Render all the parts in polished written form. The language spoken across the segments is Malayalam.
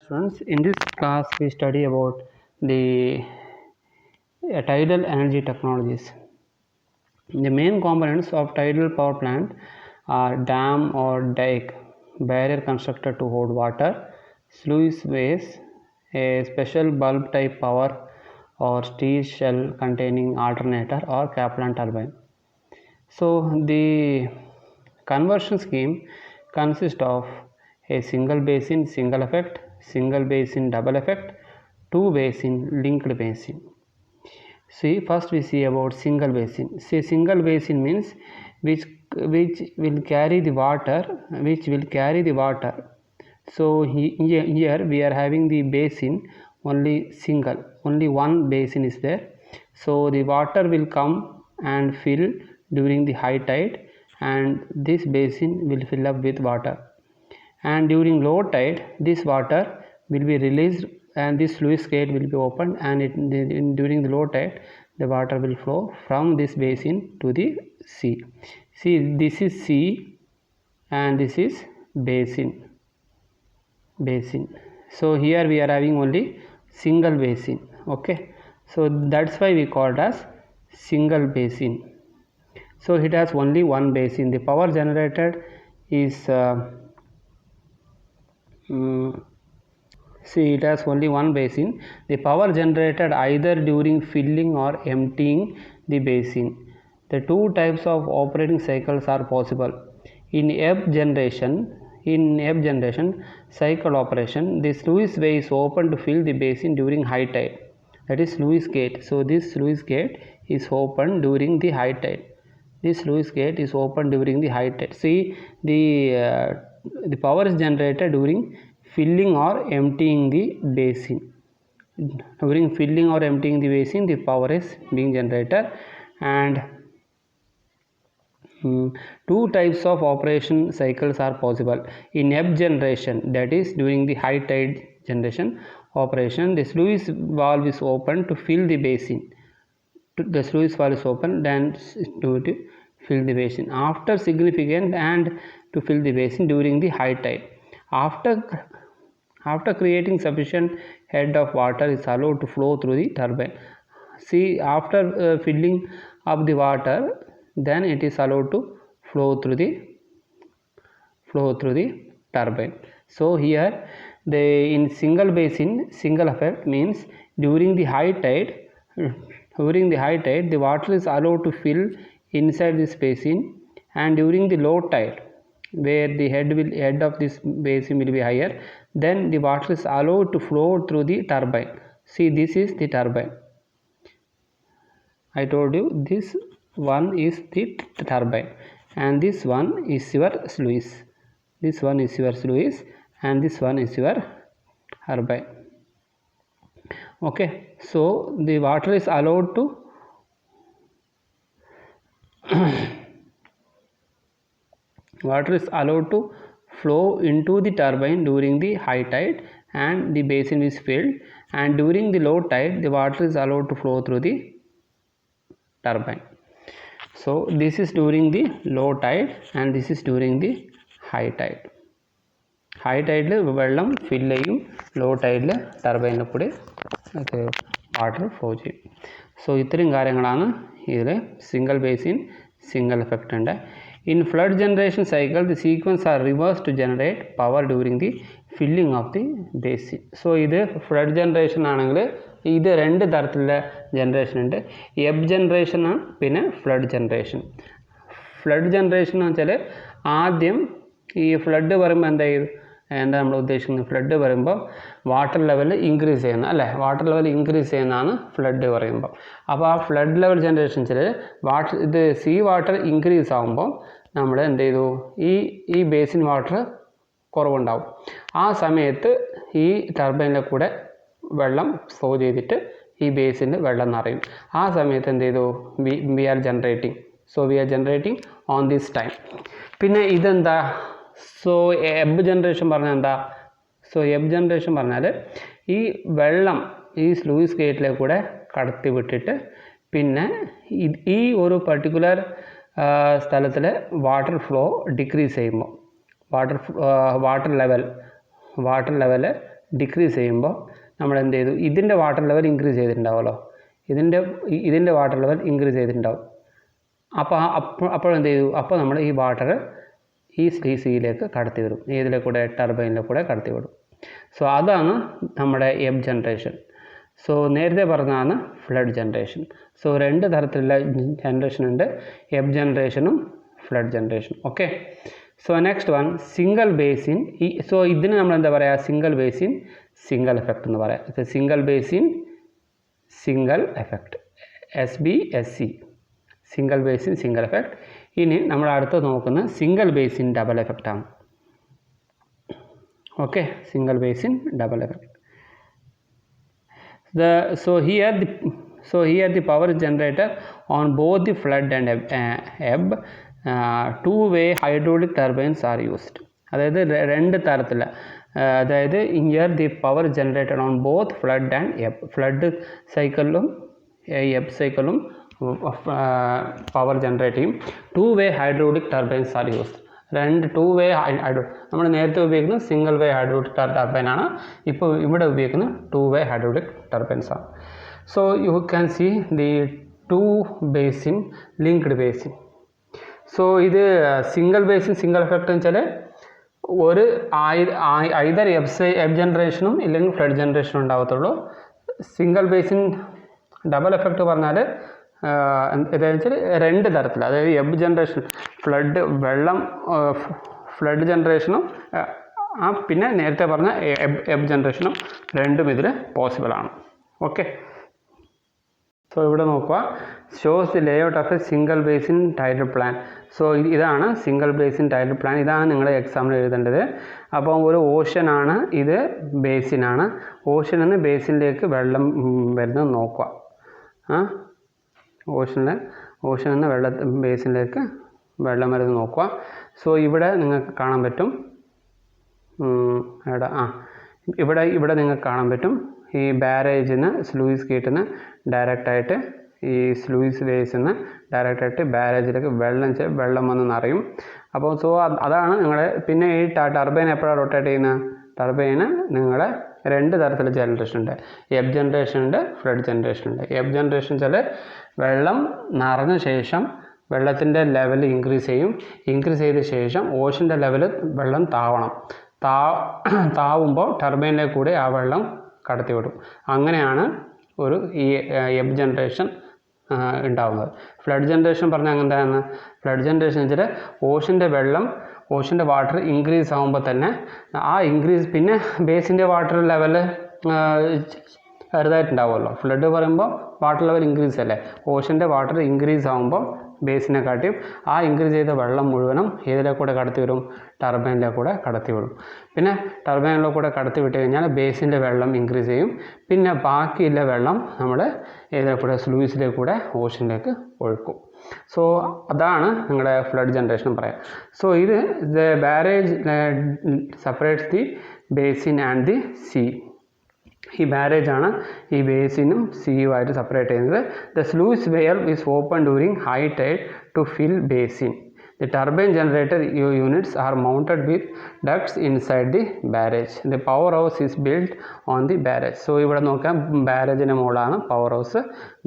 Students, in this class we study about the tidal energy technologies. The main components of tidal power plant are dam or dike, barrier constructed to hold water, sluice base, a special bulb type power or steel shell containing alternator or Kaplan turbine. So the conversion scheme consists of a single basin single effect, single basin double effect, two basin linked basin. See, first we see about single basin. See, single basin means which will carry the water, So here we are having the basin only single, only one basin is there. So the water will come and fill during the high tide, and this basin will fill up with water. And during low tide, this water will be released and this sluice gate will be opened, and during the low tide the water will flow from this basin to the sea. See, this is sea and this is basin. So here we are having only single basin. Okay, so that's why we call it as single basin. So it has only one basin. The power generated is see, it has only one basin. The power generated either during filling or emptying the basin. The two types of operating cycles are possible. In ebb generation cycle operation, the sluice way is open to fill the basin during high tide. That is sluice gate. So this sluice gate is open during the high tide. This sluice gate is open during the high tide. See, the power is generated during filling or emptying the basin. During filling or emptying the basin, the power is being generated, and two types of operation cycles are possible. In ebb generation, that is during the high tide generation operation, the sluice valve is open to fill the basin. The sluice valve is open then to fill the basin after significant and to fill the basin during the high tide. After creating sufficient head of water is allowed to flow through the turbine. See, after filling up the water, then it is allowed to flow through the turbine. So here in single basin single effect means during the high tide the water is allowed to fill inside this basin, and during the low tide where the head of this basin will be higher, then the water is allowed to flow through the turbine. See, this is the turbine. I told you this one is the turbine, and this one is your sluice. This one is your sluice, and this one is your turbine. Okay, so the water is allowed to flow into the turbine during the high tide, and the basin is filled, and during the low tide the water is allowed to flow through the turbine. So this is during the low tide and this is during the high tide. High tide വെള്ളം fill ചെയ്യും, low tide ടർബൈനിൽ കൂടി വാട്ടർ ഫ്ലോ ചെയ്യും. സോ ഇത്രയും കാര്യങ്ങളാണ് ഇതിൽ സിംഗിൾ ബേസിൻ സിംഗിൾ എഫക്റ്റ് ഉണ്ട്. In flood generation cycle, the sequence are reversed to generate power during the filling of the basin. So ഇത് flood generation ആണെങ്കിൽ ഇത് രണ്ട് തരത്തിലുള്ള ജനറേഷൻ ഉണ്ട്. എബ് ജനറേഷൻ ആണ്, പിന്നെ ഫ്ലഡ് ജനറേഷൻ. ഫ്ലഡ് ജനറേഷൻ എന്ന് വെച്ചാൽ ആദ്യം ഈ ഫ്ലഡ് പറയുമ്പോൾ എന്താ നമ്മൾ ഉദ്ദേശിക്കുന്നത്? ഫ്ലഡ് പറയുമ്പോൾ വാട്ടർ ലെവൽ ഇൻക്രീസ് ചെയ്യുന്ന അല്ലേ, വാട്ടർ ലെവൽ ഇൻക്രീസ് ചെയ്യുന്നതാണ് ഫ്ലഡ് പറയുമ്പോൾ. അപ്പോൾ ആ ഫ്ലഡ് ലെവൽ ജനറേഷൻ വെച്ചാൽ ഇത് സീ വാട്ടർ ഇൻക്രീസ് ആകുമ്പോൾ നമ്മൾ എന്ത് ചെയ്തു, ഈ ബേസിൻ വാട്ടർ കുറവുണ്ടാവും. ആ സമയത്ത് ഈ ടർബൈനിലെ കൂടെ വെള്ളം ഫ്ലോ ചെയ്തിട്ട് ഈ ബേസിന് വെള്ളം നിറയും. ആ സമയത്ത് എന്ത് ചെയ്തു, we are generating on this time. പിന്നെ ഇതെന്താ, സോ എബ് ജനറേഷൻ പറഞ്ഞാൽ എന്താ? സോ എബ് ജനറേഷൻ പറഞ്ഞാൽ ഈ വെള്ളം ഈ സ്ലൂയിസ് ഗേറ്റിലേക്ക് കൂടെ കടത്തി വിട്ടിട്ട് പിന്നെ ഈ ഒരു പർട്ടിക്കുലർ സ്ഥലത്തിൽ വാട്ടർ ഫ്ലോ ഡിക്രീസ് ചെയ്യുമ്പോൾ വാട്ടർ ലെവൽ ഡിക്രീസ് ചെയ്യുമ്പോൾ നമ്മൾ എന്ത് ചെയ്തു, ഇതിൻ്റെ വാട്ടർ ലെവൽ ഇൻക്രീസ് ചെയ്തിട്ടുണ്ടാവുമല്ലോ, ഇതിൻ്റെ വാട്ടർ ലെവൽ ഇൻക്രീസ് ചെയ്തിട്ടുണ്ടാവും. അപ്പോൾ എന്ത് ചെയ്തു, അപ്പോൾ നമ്മൾ ഈ വാട്ടർ ഈ സിയിലേക്ക് കടത്തി വിടും. ഏതിലെ കൂടെ, ടർബൈനിലെ കൂടെ കടത്തി വിടും. സോ അതാണ് നമ്മുടെ എബ് ജനറേഷൻ. സോ നേരത്തെ പറഞ്ഞതാണ് ഫ്ലഡ് ജനറേഷൻ. സോ 2 തരത്തിലുള്ള ജനറേഷൻ ഉണ്ട്, എബ് ജനറേഷനും ഫ്ലഡ് ജനറേഷനും. Okay. So next one single basin. So ഇതിന് നമ്മൾ എന്താ പറയുക, സിംഗിൾ ബേസിൻ സിംഗിൾ എഫക്റ്റ് എന്ന് പറയാം. Single basin single effect, SBSC, single basin single effect. ഇനി നമ്മൾ അടുത്ത് നോക്കുന്നത് സിംഗിൾ ബേസിൻ ഡബിൾ എഫക്റ്റ് ആണ്. Okay, single basin double effect. So here the power generator on both the flood and ebb, two-way hydraulic turbines are used. അതായത് 2 തരത്തിലുള്ള, അതായത് here the power generated on both flood and ebb, flood സൈക്കിളിലും എബ് സൈക്കിളും പവർ ജനറേറ്റ് ചെയ്യും. 2-way hydraulic turbines are used. 2 വേ നമ്മൾ നേരത്തെ ഉപയോഗിക്കുന്നത് സിംഗിൾ വേ ഹൈഡ്രോളിക് ടർബൈനാണ്. ഇപ്പോൾ ഇവിടെ ഉപയോഗിക്കുന്നത് 2 വേ ഹൈഡ്രോളിക് ടർബൈൻസ് ആണ്. So you can see the 2 basin linked basin. So ഇത് സിംഗിൾ ബേസിൻ സിംഗിൾ എഫക്റ്റ് എന്ന് വെച്ചാൽ ഒരു ഐദർ എബ് ജനറേഷനും ഇല്ലെങ്കിൽ ഫ്ലഡ് ജനറേഷനും ഉണ്ടാകത്തുള്ളൂ. സിംഗിൾ ബേസിൻ ഡബിൾ എഫക്റ്റ് പറഞ്ഞാൽ എന്താണെന്ന് വെച്ചാൽ 2 തരത്തിൽ, അതായത് എബ് ജനറേഷൻ ഫ്ലഡ് ജനറേഷനും പിന്നെ നേരത്തെ പറഞ്ഞ എബ് ജനറേഷനും 2ഉം ഇതിൽ പോസിബിളാണ്. ഓക്കെ. സോ ഇവിടെ നോക്കുക, shows the layout of A single basin tidal plan. So ഇതാണ് സിംഗിൾ ബേസിൻ ടൈഡൽ പ്ലാൻ. ഇതാണ് നിങ്ങൾ എക്സാമിൽ എഴുതേണ്ടത്. അപ്പോൾ ഒരു ഓഷ്യനാണ്, ഇത് ബേസിനാണ്. ഓഷ്യനിൽ നിന്ന് ബേസിനിലേക്ക് വെള്ളം വരുന്നത് നോക്കുക. ഓഷനിൽ നിന്ന് ബേസിനിലേക്ക് വെള്ളം വരുന്നത് നോക്കുക. സോ ഇവിടെ നിങ്ങൾക്ക് കാണാൻ പറ്റും, ഇവിടെ നിങ്ങൾക്ക് കാണാൻ പറ്റും ഈ ബാരേജിൽ നിന്ന് സ്ലൂയിസ് ഗേറ്റിൽ നിന്ന് ഡയറക്റ്റായിട്ട് ഈ സ്ലൂയിസ് വേസിൽ നിന്ന് ഡയറക്റ്റായിട്ട് ബാരേജിലേക്ക് വെള്ളം വന്ന് നിറയും. അപ്പോൾ സോ അതാണ് നിങ്ങളുടെ. പിന്നെ ഈ ടർബൈൻ എപ്പോഴാണ് റൊട്ടേറ്റ് ചെയ്യുന്നത്, ടർബൈന് നിങ്ങളുടെ 2 തരത്തിലുള്ള ജനറേഷൻ ഉണ്ട്. എബ് ജനറേഷൻ ഉണ്ട്, ഫ്ലഡ് ജനറേഷൻ ഉണ്ട്. എബ് ജനറേഷൻ വെച്ചാൽ വെള്ളം നിറഞ്ഞ ശേഷം വെള്ളത്തിൻ്റെ ലെവൽ ഇൻക്രീസ് ചെയ്യും. ഇൻക്രീസ് ചെയ്ത ശേഷം ഓഷൻ്റെ ലെവൽ വെള്ളം താവുമ്പോൾ ടർബൈനിലേക്ക് കൂടി ആ വെള്ളം കടത്തിവിടും. അങ്ങനെയാണ് ഈ എബ് ജനറേഷൻ ഉണ്ടാകുന്നത്. ഫ്ലഡ് ജനറേഷൻ പറഞ്ഞാൽ എന്താണ്, ഫ്ലഡ് ജനറേഷൻ വെച്ചാൽ ഓഷൻ്റെ വാട്ടർ ഇൻക്രീസ് ആകുമ്പോൾ തന്നെ ആ ഇൻക്രീസ് പിന്നെ ബേസിൻ്റെ വാട്ടർ ലെവൽ ചെറുതായിട്ടുണ്ടാവുമല്ലോ. ഫ്ലഡ് പറയുമ്പോൾ വാട്ടർ ലെവൽ ഇൻക്രീസ് അല്ലേ, ഓഷൻ്റെ വാട്ടർ ഇൻക്രീസ് ആകുമ്പോൾ ബേസിനെ കാട്ടിയും ആ ഇൻക്രീസ് ചെയ്ത വെള്ളം മുഴുവനും ഏതിലെ കൂടെ കടത്തി വരും, ടർബൈനിലെ കൂടെ കടത്തി വിടും. പിന്നെ ടർബൈനിലെ കൂടെ കടത്തി വിട്ട് കഴിഞ്ഞാൽ ബേസിൻ്റെ വെള്ളം ഇൻക്രീസ് ചെയ്യും. പിന്നെ ബാക്കിയുള്ള വെള്ളം നമ്മൾ ഏതിലെ കൂടെ, സ്ലൂയിസിലെ കൂടെ ഓഷനിലേക്ക് ഒഴുക്കും. സോ അതാണ് നിങ്ങളുടെ ഫ്ലഡ് ജനറേഷൻ പറയാം. സോ ഇത് the barrage separates the basin and the sea. ഈ ബാരേജാണ് ഈ ബേസിനും സിയുമായിട്ട് സെപ്പറേറ്റ് ചെയ്യുന്നത്. The sluice weir is open during high tide to fill basin. The turbine generator units are mounted with ducts inside the barrage. The powerhouse is built on the barrage. So ഇവിടെ നോക്കാം, ബാരേജിന് മുകളിലാണ് പവർ ഹൗസ്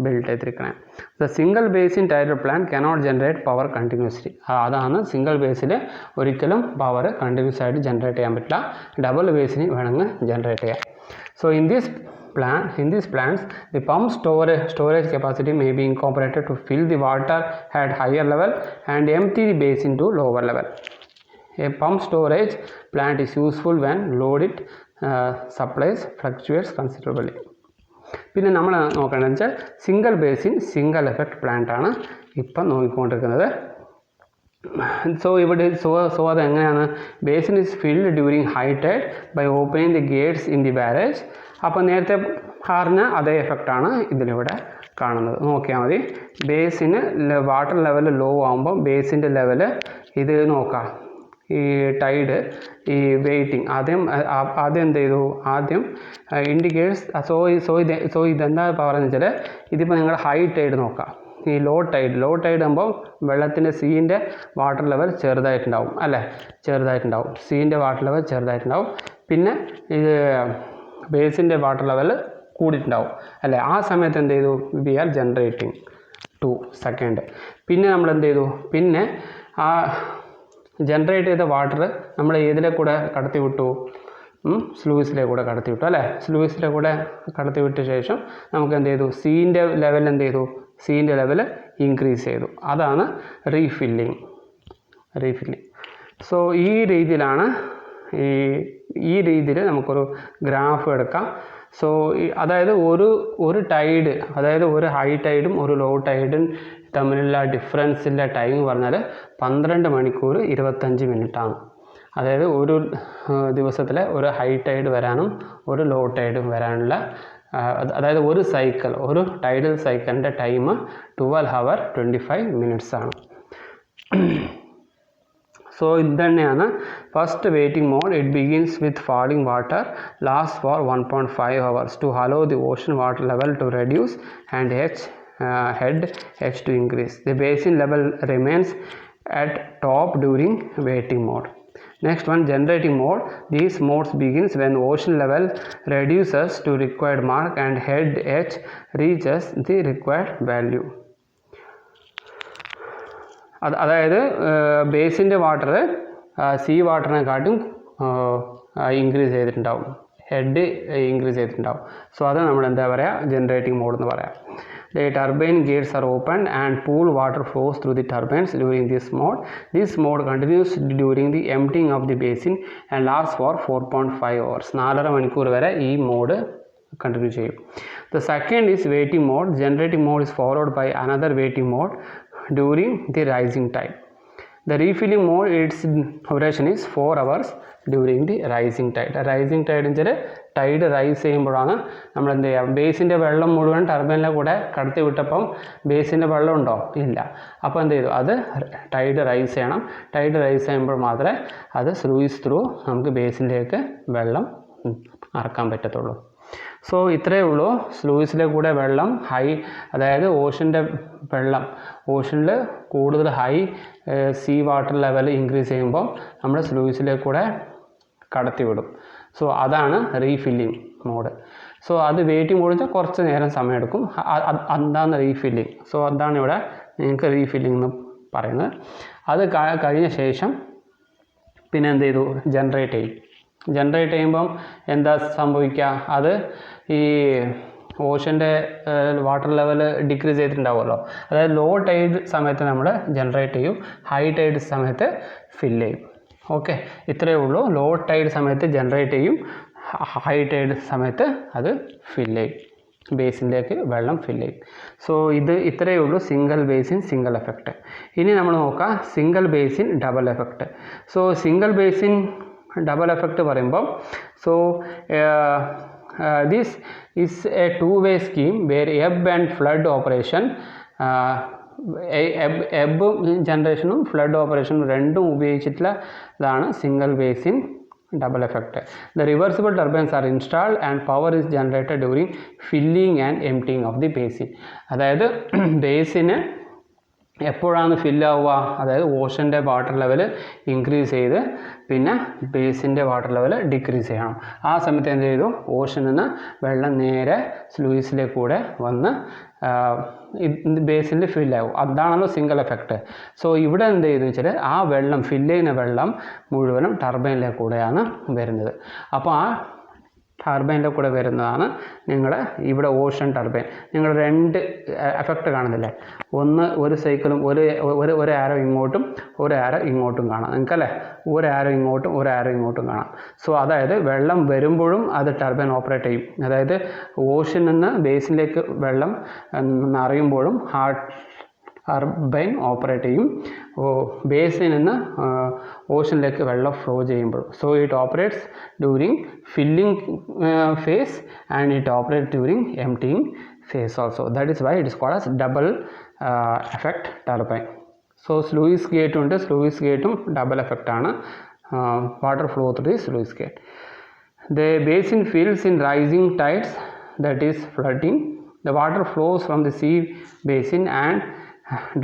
ബിൽഡ് ചെയ്തിരിക്കുന്നത്. The single basin tidal plant cannot generate power continuously. അതാണ് സിംഗിൾ ബേസിൽ ഒരിക്കലും പവർ കണ്ടിന്യൂസ് ആയിട്ട് ജനറേറ്റ് ചെയ്യാൻ പറ്റില്ല. ഡബിൾ ബേസിന് വേണമെങ്കിൽ ജനറേറ്റ് ചെയ്യാം. So in these plants, the pump storage capacity may be incorporated to fill the water at higher level and empty the basin to lower level. A pump storage plant is useful when loaded supplies fluctuates considerably. പിന്നെ നമ്മൾ നോക്കേണ്ടതെന്ന് വെച്ചാൽ single basin single effect plant ആണ് ഇപ്പം നോക്കിക്കൊണ്ടിരിക്കുന്നത്. സോ അതെങ്ങനെയാണ്, basin is filled during high tide by opening the gates in the barrage. അപ്പോൾ നേരത്തെ പറഞ്ഞ അതേ എഫക്റ്റാണ് ഇതിലിവിടെ കാണുന്നത്. നോക്കിയാൽ മതി, ബേസിന് വാട്ടർ ലെവൽ ലോ ആകുമ്പോൾ ബേസിൻ്റെ ലെവൽ ഇത് നോക്കാം, ഈ ടൈഡ് ഈ വെയിറ്റിംഗ് ആദ്യം എന്ത് ചെയ്തു, ആദ്യം ഇൻഡിക്കേറ്റ്സ്. സോ ഇതെന്താ പറയുന്നത് വെച്ചാൽ, ഇതിപ്പോൾ നിങ്ങൾ ഹൈ ടൈഡ് നോക്കാം, ഈ ലോ ടൈഡ് ആകുമ്പോൾ വെള്ളത്തിൻ്റെ സീൻ്റെ വാട്ടർ ലെവൽ ചെറുതായിട്ടുണ്ടാവും അല്ലേ, സീൻ്റെ വാട്ടർ ലെവൽ ചെറുതായിട്ടുണ്ടാവും. പിന്നെ ഇത് ബേസിൻ്റെ വാട്ടർ ലെവൽ കൂടിയിട്ടുണ്ടാവും അല്ലേ. ആ സമയത്ത് എന്ത് ചെയ്തു, വി ആർ ജനറേറ്റിംഗ് 2 സെക്കൻഡ്. പിന്നെ നമ്മൾ എന്ത് ചെയ്തു, പിന്നെ ആ ജനറേറ്റ് ചെയ്ത വാട്ടർ നമ്മൾ ഏതിലെ കൂടെ കടത്തി വിട്ടു, സ്ലൂയിസിലെ കൂടെ കടത്തി വിട്ടു അല്ലേ. സ്ലൂയിസിലെ കൂടെ കടത്തി വിട്ട ശേഷം നമുക്ക് എന്ത് ചെയ്തു, സീൻ്റെ ലെവൽ എന്ത് ചെയ്തു, സീൻ്റെ ലെവൽ ഇൻക്രീസ് ചെയ്തു. അതാണ് റീഫില്ലിങ്. സോ ഈ രീതിയിലാണ് ഈ രീതിയിൽ നമുക്കൊരു ഗ്രാഫ് എടുക്കാം. സോ അതായത് ഒരു ടൈഡ്, അതായത് ഒരു ഹൈ ടൈഡും ഒരു ലോ ടൈഡും തമ്മിലുള്ള ഡിഫറൻസിൻ്റെ ടൈം പറഞ്ഞാൽ 12 മണിക്കൂർ 25 മിനിറ്റാണ്. അതായത് ഒരു ദിവസത്തിൽ ഒരു ഹൈ ടൈഡ് വരാനും ഒരു ലോ ടൈഡും വരാനുള്ള, അതായത് ഒരു സൈക്കിൾ, ഒരു ടൈഡൽ സൈക്കിളിൻ്റെ ടൈം 12 hour 25 minutes ആണ്. സോ ഇത് തന്നെയാണ് first waiting mode. It begins with falling water, last for 1.5 hours to allow the ocean water level to reduce and head H to increase. The basin level remains at top during waiting mode. Next one, generating mode. These modes begins when ocean level reduces to required mark and head H reaches the required value. അതായത് ബേസിൻ്റെ വാട്ടർ സീ വാട്ടറിനെക്കാട്ടും ഇൻക്രീസ് ചെയ്തിട്ടുണ്ടാവും, ഹെഡ് ഇൻക്രീസ് ചെയ്തിട്ടുണ്ടാവും. സോ അത് നമ്മൾ എന്താ പറയുക, ജനറേറ്റിംഗ് മോഡ് എന്ന് പറയാം. The turbine gates are opened and pool water flows through the turbines during this mode. This mode continues during the emptying of the basin and lasts for 4.5 hours. 4.5 മണിക്കൂർ വരെ ഈ മോഡ് കണ്ടിന്യൂ ചെയ്യും. The second is waiting mode. Generating mode is followed by another waiting mode during the rising tide. The refilling mode, its duration is 4 hours during the rising tide. Rising tide എന്ന് വെച്ചാൽ ടൈഡ് റൈസ് ചെയ്യുമ്പോഴാണ് നമ്മൾ എന്ത് ചെയ്യുക, ബേസിൻ്റെ വെള്ളം മുഴുവൻ ടർബൈനിലെ കൂടെ കടത്തി വിട്ടപ്പം ബേസിൻ്റെ വെള്ളം ഉണ്ടോ, ഇല്ല. അപ്പോൾ എന്ത് ചെയ്തു, അത് ടൈഡ് റൈസ് ചെയ്യണം. ടൈഡ് റൈസ് ചെയ്യുമ്പോൾ മാത്രമേ അത് സ്ലൂയിസ് ത്രൂ നമുക്ക് ബേസിലേക്ക് വെള്ളം ഇറക്കാൻ പറ്റത്തുള്ളൂ. സോ ഇത്രയേ ഉള്ളൂ. സ്ലൂയിസിലെ കൂടെ വെള്ളം അതായത് ഓഷൻ്റെ വെള്ളം, ഓഷനിൽ കൂടുതൽ high sea water level increase ചെയ്യുമ്പോൾ നമ്മൾ സ്ലൂയിസിലെ കൂടെ കടത്തി വിടും. സോ അതാണ് റീഫില്ലിംഗ് മോഡ്. സോ അത് വെയിറ്റിംഗ് മോഡ് വെച്ചാൽ കുറച്ച് നേരം സമയമെടുക്കും. അതാണ് റീഫില്ലിംഗ്. സോ അതാണ് ഇവിടെ നിങ്ങൾക്ക് റീഫില്ലിംഗ് എന്ന് പറയുന്നത്. അത് കഴിഞ്ഞ ശേഷം പിന്നെ എന്ത് ചെയ്തു, ജനറേറ്റ് ചെയ്യും. ജനറേറ്റ് ചെയ്യുമ്പം എന്താ സംഭവിക്കുക, അത് ഈ ഓഷൻ്റെ വാട്ടർ ലെവൽ ഡിക്രീസ് ചെയ്തിട്ടുണ്ടാവുമല്ലോ. അതായത് ലോ ടൈഡ് സമയത്ത് നമ്മൾ ജനറേറ്റ് ചെയ്യും, ഹൈ ടൈഡ് സമയത്ത് ഫില്ല് ചെയ്യും. ഓക്കെ, ഇത്രയേ ഉള്ളൂ. ലോ ടൈഡ് സമയത്ത് ജനറേറ്റ് ചെയ്യും, ഹൈ ടൈഡ് സമയത്ത് അത് ഫില്ല് ചെയ്യും, ബേസിലേക്ക് വെള്ളം ഫില്ല് ചെയ്യും. സോ ഇത്രയേ ഉള്ളൂ സിംഗിൾ ബേസിൻ സിംഗിൾ എഫക്റ്റ്. ഇനി നമ്മൾ നോക്കാം single basin double effect. So single basin double effect പറയുമ്പോൾ, so this is a 2-way scheme where ebb and flood operation, ebb ജനറേഷനും ഫ്ലഡ് ഓപ്പറേഷനും രണ്ടും ഉപയോഗിച്ചിട്ടുള്ള ഇതാണ് single basin double effect. The reversible turbines are installed and power is generated during filling and emptying of the basin. അതായത് ബേസിന് എപ്പോഴാണ് ഫില്ലാവുക, അതായത് ഓഷൻ്റെ വാട്ടർ ലെവൽ ഇൻക്രീസ് ചെയ്ത് പിന്നെ ബേസിൻ്റെ വാട്ടർ ലെവൽ ഡിക്രീസ് ചെയ്യണം. ആ സമയത്ത് എന്ത് ചെയ്തു, ഓഷനിൽ നിന്ന് വെള്ളം നേരെ സ്ലൂയിസിലേക്ക് കൂടെ വന്ന് ബേസിൽ ഫില്ലാവും. അതാണല്ലോ സിംഗിൾ എഫക്റ്റ്. സോ ഇവിടെ എന്ത് ചെയ്തു വെച്ചാൽ ആ വെള്ളം ഫില്ല് ചെയ്യുന്ന വെള്ളം മുഴുവനും ടർബൈനിലെ കൂടെയാണ് വരുന്നത്. അപ്പോൾ ആ ടർബൈനിൻ്റെ കൂടെ വരുന്നതാണ് നിങ്ങളുടെ ഇവിടെ ഓഷൻ ടർബൈൻ. നിങ്ങൾ രണ്ട് എഫക്റ്റ് കാണുന്നില്ലേ, ഒരു സൈക്കിളും ഒരു ആരോ ഇങ്ങോട്ടും ഒരു ആരോ ഇങ്ങോട്ടും കാണാം നിങ്ങൾക്കല്ലേ, ഒരു ആരോ ഇങ്ങോട്ടും ഒരു ആരോ ഇങ്ങോട്ടും കാണാം. സോ അതായത് വെള്ളം വരുമ്പോഴും അത് ടർബൈൻ ഓപ്പറേറ്റ് ചെയ്യും. അതായത് ഓഷനിൽ നിന്ന് ബേസിലേക്ക് വെള്ളം നിറയുമ്പോഴും ടർബൈൻ ഓപ്പറേറ്റ് ചെയ്യും, ബേസിൽ നിന്ന് ഓഷനിലേക്ക് വെള്ളം ഫ്ലോ ചെയ്യുമ്പോൾ. So it operates during filling phase and it operates during emptying phase also. That is why it is called as double effect turbine. So sluice gate ഉണ്ട്, sluice gate double effect ആണ്, water flow through the sluice gate. The basin fills in rising tides, that is flooding. The water flows from the sea basin and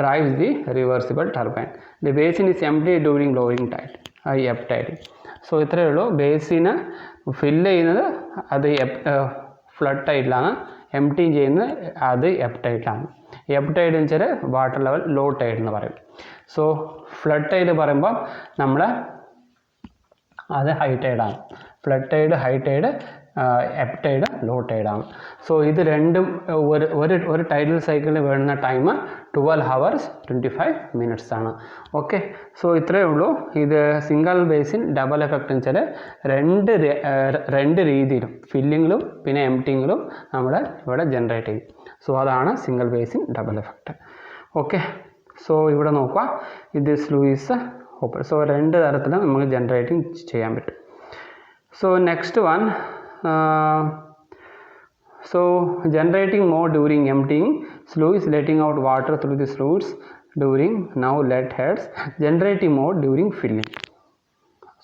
drives the reversible turbine. The basin is empty during lowering tide, ebb tide. So ഇത്രയേ ഉള്ളൂ. ബേസിന് ഫില്ല് ചെയ്യുന്നത് അത് ഫ്ലഡ് ടൈഡിലാണ്, എംപ്റ്റി ചെയ്യുന്നത് അത് എഫ് ടൈഡിലാണ്. എഫ് ടൈഡ് എന്ന് വെച്ചാൽ വാട്ടർ ലെവൽ ലോ ടൈഡ് എന്ന് പറയും. സോ ഫ്ലഡ് ടൈഡ് പറയുമ്പോൾ നമ്മൾ അത് ഹൈ ടൈഡാണ്. Flood tide high tide, ebb tide low ടൈഡാണ്. സോ ഇത് രണ്ടും ഒരു ടൈഡൽ സൈക്കിളിൽ വേണ്ടുന്ന ടൈം 12 hours 25 minutes ആണ്. ഓക്കെ, സോ ഇത്രയേ ഉള്ളൂ. ഇത് സിംഗിൾ ബേസിൻ ഡബിൾ എഫക്റ്റ് എന്ന് വെച്ചാൽ രണ്ട് രീതിയിലും ഫില്ലിങ്ങിലും പിന്നെ എംപ്റ്റിങ്ങിലും നമ്മൾ ഇവിടെ ജനറേറ്റ് ചെയ്യും. സോ അതാണ് single basin double effect. Okay, so ഇവിടെ നോക്കുക, ഇത് ലൂയിസ് ഓപ്പൺ. സോ രണ്ട് തരത്തിലും നമുക്ക് ജനറേറ്റിംഗ് ചെയ്യാൻ പറ്റും. So next one, so generating mode during emptying, sluice letting out water through the sluice during now let heads, generating mode during filling.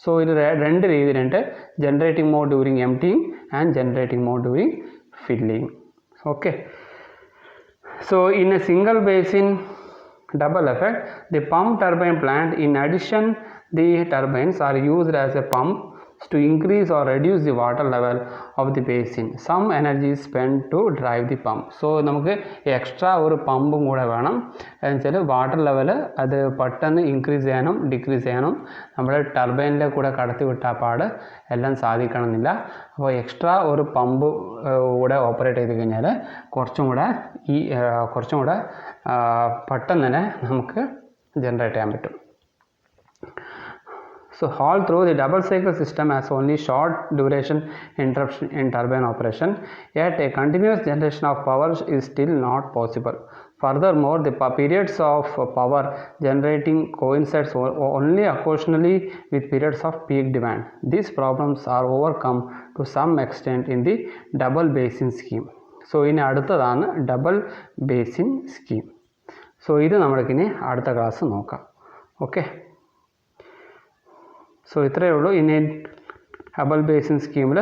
So ഇത് രണ്ട് രീതിയിലുണ്ട്, generating mode during emptying and generating mode during filling. Okay, so in a single basin double effect, the pump turbine plant, in addition the turbines are used as a pump to increase or reduce the water level of the basin. Some energy is spent to drive the pump. So നമുക്ക് എക്സ്ട്രാ ഒരു പമ്പും കൂടെ വേണം. എന്നുവെച്ചാൽ വാട്ടർ ലെവൽ അത് പെട്ടെന്ന് ഇൻക്രീസ് ചെയ്യാനും ഡിക്രീസ് ചെയ്യാനും നമ്മുടെ ടർബൈനിലെ കൂടെ കടത്തി വിട്ടാൽ പാട് എല്ലാം സാധിക്കണമെന്നില്ല. അപ്പോൾ എക്സ്ട്രാ ഒരു പമ്പ് കൂടെ ഓപ്പറേറ്റ് ചെയ്ത് കഴിഞ്ഞാൽ കുറച്ചും കൂടെ പെട്ടെന്ന് തന്നെ നമുക്ക് ജനറേറ്റ് ചെയ്യാൻ പറ്റും. So all through the double cycle system has only short duration interruption in turbine operation, yet a continuous generation of power is still not possible. Furthermore, the periods of power generating coincides only occasionally with periods of peak demand. These problems are overcome to some extent in the double basin scheme. So ഇനി അടുത്തതാണ് ഡബിൾ ബേസിൻ സ്കീം. സോ ഇത് നമ്മൾക്കിനി അടുത്ത ക്ലാസ് നോക്കാം. ഓക്കെ, സോ ഇത്രയേ ഉള്ളൂ. ഇനി ഡബിൾ ബേസിൻ സ്കീമിൽ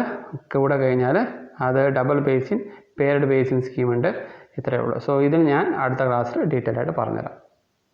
കൂടെ കഴിഞ്ഞാൽ അത് ഡബിൾ ബേസിൻ പെയർഡ് ബേസിൻ സ്കീമുണ്ട്. ഇത്രയേ ഉള്ളൂ. സോ ഇതിൽ ഞാൻ അടുത്ത ക്ലാസ്സിൽ ഡീറ്റെയിൽ ആയിട്ട് പറഞ്ഞുതരാം.